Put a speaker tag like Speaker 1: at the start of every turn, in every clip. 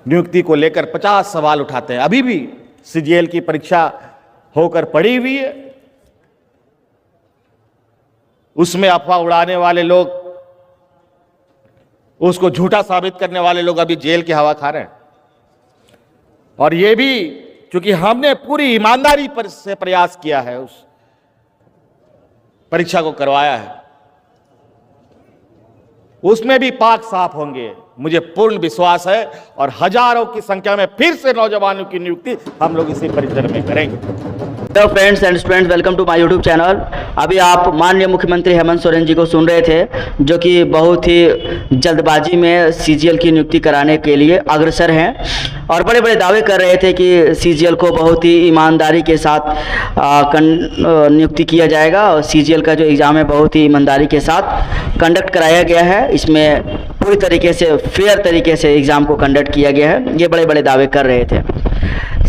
Speaker 1: नियुक्ति को लेकर 50 सवाल उठाते हैं। अभी भी सीजीएल की परीक्षा होकर पड़ी हुई है, उसमें अफवाह उड़ाने वाले लोग, उसको झूठा साबित करने वाले लोग अभी जेल की हवा खा रहे हैं। और ये भी क्योंकि हमने पूरी ईमानदारी से प्रयास किया है, उस परीक्षा को करवाया है, उसमें भी पाक साफ होंगे, मुझे पूर्ण विश्वास है। और हजारों की संख्या में फिर से नौजवानों की नियुक्ति हम लोग इसी परिसर में करेंगे।
Speaker 2: तो friends and students, welcome to my YouTube channel. अभी आप माननीय मुख्यमंत्री हेमंत सोरेन जी को सुन रहे थे, जो कि बहुत ही जल्दबाजी में सीजीएल की नियुक्ति कराने के लिए अग्रसर हैं और बड़े बड़े दावे कर रहे थे कि सीजीएल को बहुत ही ईमानदारी के साथ नियुक्ति किया जाएगा और सीजीएल का जो एग्ज़ाम है बहुत ही ईमानदारी के साथ कंडक्ट कराया गया है। इसमें पूरी तरीके से फेयर तरीके से एग्ज़ाम को कंडक्ट किया गया है, ये बड़े बड़े दावे कर रहे थे।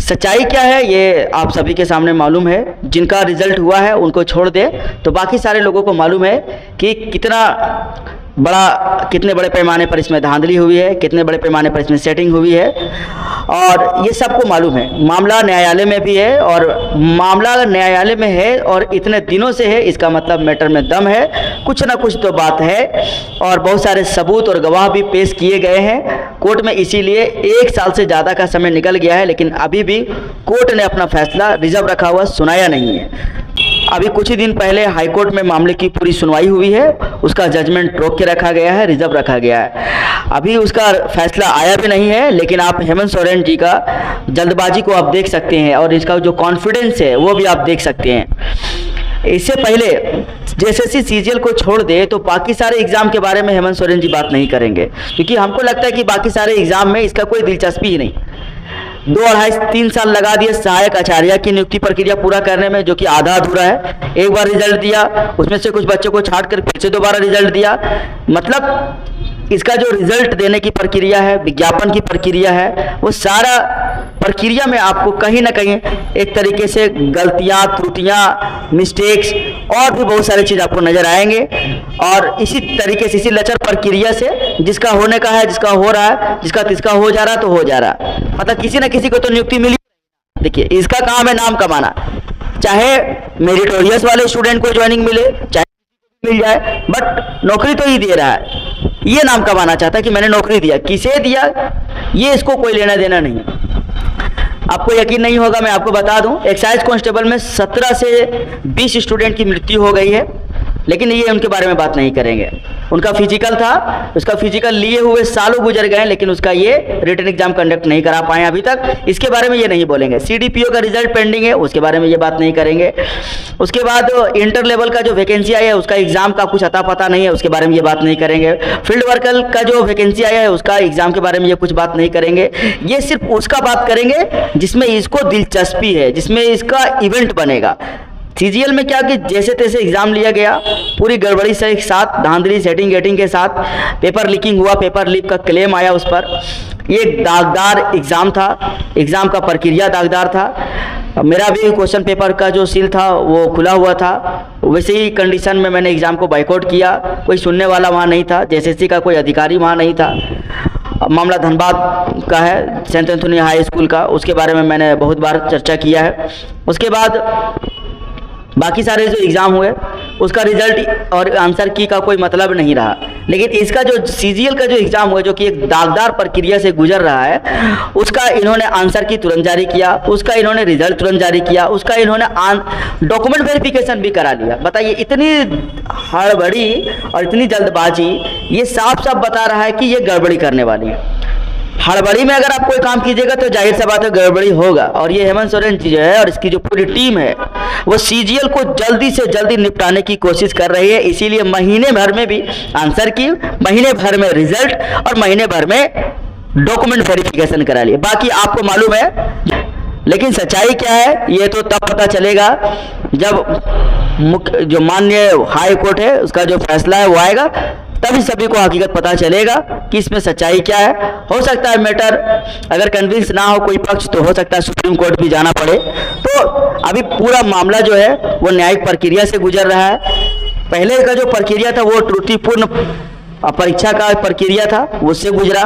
Speaker 2: सच्चाई क्या है ये आप सभी के सामने मालूम है। जिनका रिजल्ट हुआ है उनको छोड़ दे तो बाकी सारे लोगों को मालूम है कि कितने बड़े पैमाने पर इसमें धांधली हुई है, कितने बड़े पैमाने पर इसमें सेटिंग हुई है, और ये सबको मालूम है। मामला न्यायालय में भी है और मामला न्यायालय में है और इतने दिनों से है, इसका मतलब मैटर में दम है, कुछ ना कुछ तो बात है। और बहुत सारे सबूत और गवाह भी पेश किए गए हैं कोर्ट में, इसीलिए 1 साल से ज़्यादा का समय निकल गया है, लेकिन अभी भी कोर्ट ने अपना फैसला रिजर्व रखा हुआ सुनाया नहीं है। अभी कुछ ही दिन पहले हाईकोर्ट में मामले की पूरी सुनवाई हुई है, उसका जजमेंट रोक के रखा गया है, रिजर्व रखा गया है। अभी उसका फैसला आया भी नहीं है, लेकिन आप हेमंत सोरेन जी का जल्दबाजी को आप देख सकते हैं और इसका जो कॉन्फिडेंस है वो भी आप देख सकते हैं। इससे पहले जेएसएससी सीजीएल को छोड़ दे तो बाकी सारे एग्ज़ाम के बारे में हेमंत सोरेन जी बात नहीं करेंगे, क्योंकि हमको लगता है कि बाकी सारे एग्ज़ाम में इसका कोई दिलचस्पी ही नहीं। 2, 2.5, 3 साल लगा दिए सहायक आचार्य की नियुक्ति प्रक्रिया पूरा करने में, जो कि आधा अधूरा है। एक बार रिजल्ट दिया, उसमें से कुछ बच्चों को छांट कर फिर से दोबारा रिजल्ट दिया। मतलब इसका जो रिजल्ट देने की प्रक्रिया है, विज्ञापन की प्रक्रिया है, वो सारा प्रक्रिया में आपको कहीं ना कहीं एक तरीके से गलतियां, त्रुटियां, मिस्टेक्स और भी बहुत सारी चीज़ आपको नजर आएंगे। और इसी तरीके से, इसी लचर प्रक्रिया से जिसका होने का है, जिसका हो रहा है, जिसका तिसका हो जा रहा तो हो जा रहा, मतलब किसी न किसी को तो नियुक्ति मिली। देखिए, इसका काम है नाम कमाना, चाहे मेरिटोरियस वाले स्टूडेंट को ज्वाइनिंग मिले, चाहे मिल जाए, बट नौकरी तो ही दे रहा है। ये नाम कमाना चाहता है कि मैंने नौकरी दिया, किसे दिया ये इसको कोई लेना देना नहीं है। आपको यकीन नहीं होगा, मैं आपको बता दूं, एक्साइज कांस्टेबल में 17 से 20 स्टूडेंट की मृत्यु हो गई है, लेकिन ये उनके बारे में बात नहीं करेंगे। उनका फिजिकल था, उसका फिजिकल लिए हुए सालों गुजर गए, लेकिन उसका ये रिटन एग्जाम कंडक्ट नहीं करा पाए अभी तक, इसके बारे में ये नहीं बोलेंगे। सीडीपीओ का रिजल्ट पेंडिंग है, उसके बारे में ये बात नहीं करेंगे। उसके बाद इंटर लेवल का जो वैकेंसी आया है उसका एग्जाम का कुछ अता पता नहीं है, उसके बारे में ये बात नहीं करेंगे। फील्ड वर्कर का जो वैकेंसी आया है उसका एग्जाम के बारे में ये कुछ बात नहीं करेंगे। ये सिर्फ उसका बात करेंगे जिसमें इसको दिलचस्पी है, जिसमें इसका इवेंट बनेगा। सीजीएल में क्या कि जैसे तैसे एग्ज़ाम लिया गया, पूरी गड़बड़ी से साथ, धांधली सेटिंग गेटिंग के साथ पेपर लीकिंग हुआ, पेपर लीक का क्लेम आया उस पर। ये दागदार एग्ज़ाम था, एग्ज़ाम का प्रक्रिया दागदार था। मेरा भी क्वेश्चन पेपर का जो सील था वो खुला हुआ था, वैसे ही कंडीशन में मैंने एग्ज़ाम को बाइकआउट किया। कोई सुनने वाला वहाँ नहीं था, जेएसएससी का कोई अधिकारी वहाँ नहीं था। मामला धनबाद का है, सेंट एंथोनी हाई स्कूल का, उसके बारे में मैंने बहुत बार चर्चा किया है। उसके बाद बाकी सारे जो एग्ज़ाम हुए उसका रिजल्ट और आंसर की का कोई मतलब नहीं रहा, लेकिन इसका जो सीजीएल का जो एग्ज़ाम हुआ, जो कि एक दागदार प्रक्रिया से गुजर रहा है, उसका इन्होंने आंसर की तुरंत जारी किया, उसका इन्होंने रिजल्ट तुरंत जारी किया, उसका इन्होंने डॉक्यूमेंट वेरिफिकेशन भी करा लिया। बताइए, इतनी हड़बड़ी और इतनी जल्दबाजी, ये साफ साफ बता रहा है कि ये गड़बड़ी करने वाली है। हड़बड़ी में अगर आप कोई काम कीजिएगा तो जाहिर सा बात है गड़बड़ी होगा। और ये हेमंत सोरेन जी जो है और इसकी जो पूरी टीम है वो सीजीएल को जल्दी से जल्दी निपटाने की कोशिश कर रही है, इसीलिए महीने भर में भी आंसर की, महीने भर में रिजल्ट और महीने भर में डॉक्यूमेंट वेरिफिकेशन करा लिए। बाकी आपको मालूम है, लेकिन सच्चाई क्या है ये तो तब पता चलेगा जब जो माननीय हाई कोर्ट है उसका जो फैसला है वो आएगा, तभी सभी को हकीकत पता चलेगा कि इसमें सच्चाई क्या है। हो सकता है मैटर अगर कन्विंस ना हो कोई पक्ष तो हो सकता है सुप्रीम कोर्ट भी जाना पड़े। तो अभी पूरा मामला जो है वो न्यायिक प्रक्रिया से गुजर रहा है। पहले का जो प्रक्रिया था वो त्रुटिपूर्ण परीक्षा का प्रक्रिया था, उससे गुजरा।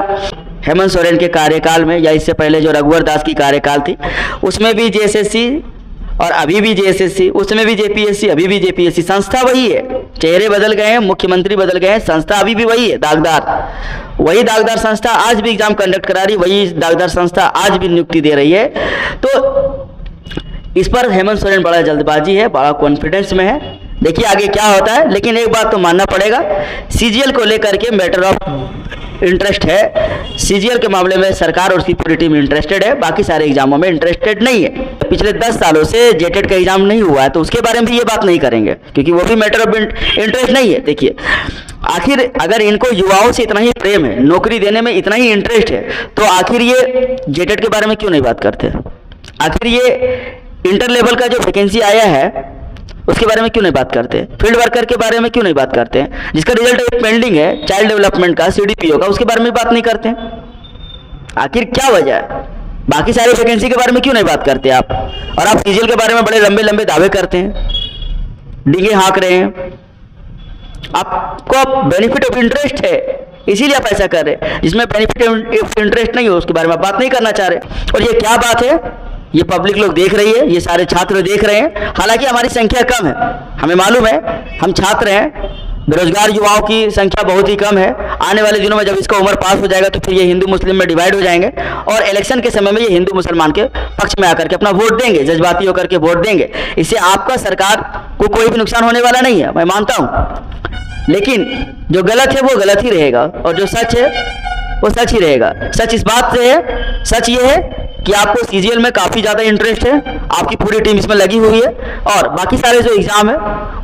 Speaker 2: हेमंत सोरेन के कार्यकाल में या इससे पहले जो रघुवर दास की कार्यकाल थी उसमें भी जेएसएससी और अभी भी जेएसएससी, उसमें भी जेपीएससी, अभी भी जेपीएससी, संस्था वही है, चेहरे बदल गए हैं, मुख्यमंत्री बदल गए हैं, संस्था अभी भी वही है, दागदार। वही दागदार संस्था आज भी एग्जाम कंडक्ट करा रही, वही दागदार संस्था आज भी नियुक्ति दे रही है। तो इस पर हेमंत सोरेन बड़ा जल्दबाजी है, बड़ा कॉन्फिडेंस में है, देखिए आगे क्या होता है। लेकिन एक बात तो मानना पड़ेगा, सीजीएल को लेकर के मैटर ऑफ इंटरेस्ट है। सीजीएल के मामले में सरकार और उसकी पूरी टीम इंटरेस्टेड है, बाकी सारे एग्जामों में इंटरेस्टेड नहीं है। पिछले 10 सालों से जेटेट का एग्जाम नहीं हुआ है, तो उसके बारे में भी ये बात नहीं करेंगे, क्योंकि वो भी मैटर ऑफ इंटरेस्ट नहीं है। देखिए आखिर अगर इनको युवाओं से इतना ही प्रेम है, नौकरी देने में इतना ही इंटरेस्ट है, तो आखिर ये जेटेट के बारे में क्यों नहीं बात करते? आखिर ये इंटर लेवल का जो वैकेंसी आया है उसके बारे में क्यों नहीं बात करते? फील्ड वर्कर के बारे में क्यों नहीं बात करते हैं? जिसका रिजल्ट पेंडिंग है चाइल्ड डेवलपमेंट का, सीडीपीओ का, उसके बारे में बात नहीं करते हैं। आखिर क्या वजह है? बाकी सारे वैकेंसी के बारे में क्यों नहीं बात करते आप? और आप सीजीएल के बारे में बड़े लंबे लंबे दावे करते हैं, डींगे हाँक रहे हैं। आपको बेनिफिट ऑफ इंटरेस्ट है, इसीलिए आप ऐसा कर रहे हैं। जिसमें बेनिफिट ऑफ इंटरेस्ट नहीं हो उसके बारे में आप बात नहीं करना चाह रहे। और ये क्या बात है? ये पब्लिक लोग देख रही है, ये सारे छात्र देख रहे हैं। हालांकि हमारी संख्या कम है, हमें मालूम है, हम छात्र हैं, बेरोजगार युवाओं की संख्या बहुत ही कम है। आने वाले दिनों में जब इसका उम्र पास हो जाएगा तो फिर ये हिंदू मुस्लिम में डिवाइड हो जाएंगे और इलेक्शन के समय में ये हिंदू मुसलमान के पक्ष में आकर के अपना वोट देंगे, जज्बाती होकर के वोट देंगे। इससे आपका सरकार को कोई भी नुकसान होने वाला नहीं है, मैं मानता हूँ। लेकिन जो गलत है वो गलत ही रहेगा और जो सच है वो सच ही रहेगा। सच इस बात से है, सच ये है कि आपको सीजीएल में काफ़ी ज़्यादा इंटरेस्ट है, आपकी पूरी टीम इसमें लगी हुई है, और बाकी सारे जो एग्ज़ाम है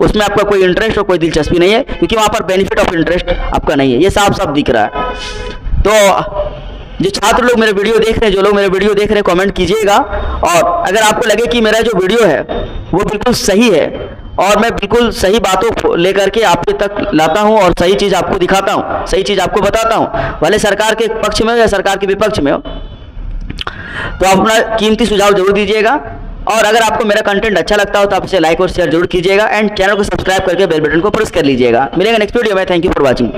Speaker 2: उसमें आपका कोई इंटरेस्ट और कोई दिलचस्पी नहीं है, क्योंकि वहाँ पर बेनिफिट ऑफ इंटरेस्ट आपका नहीं है। ये साफ साफ दिख रहा है। तो जो छात्र लोग मेरे वीडियो देख रहे हैं, जो लोग मेरे वीडियो देख रहे हैं, कमेंट कीजिएगा। और अगर आपको लगे कि मेरा जो वीडियो है वो बिल्कुल सही है और मैं बिल्कुल सही बातों को लेकर के आपके तक लाता हूं और सही चीज़ आपको दिखाता हूं, सही चीज़ आपको बताता हूं, भले सरकार के पक्ष में हो या सरकार के विपक्ष में हो, तो आप अपना कीमती सुझाव जरूर दीजिएगा। और अगर आपको मेरा कंटेंट अच्छा लगता हो तो आप इसे लाइक और शेयर जरूर कीजिएगा एंड चैनल को सब्सक्राइब करके बेल बटन को प्रेस कर लीजिएगा। मिलेगा नेक्स्ट वीडियो में। Thank you for watching.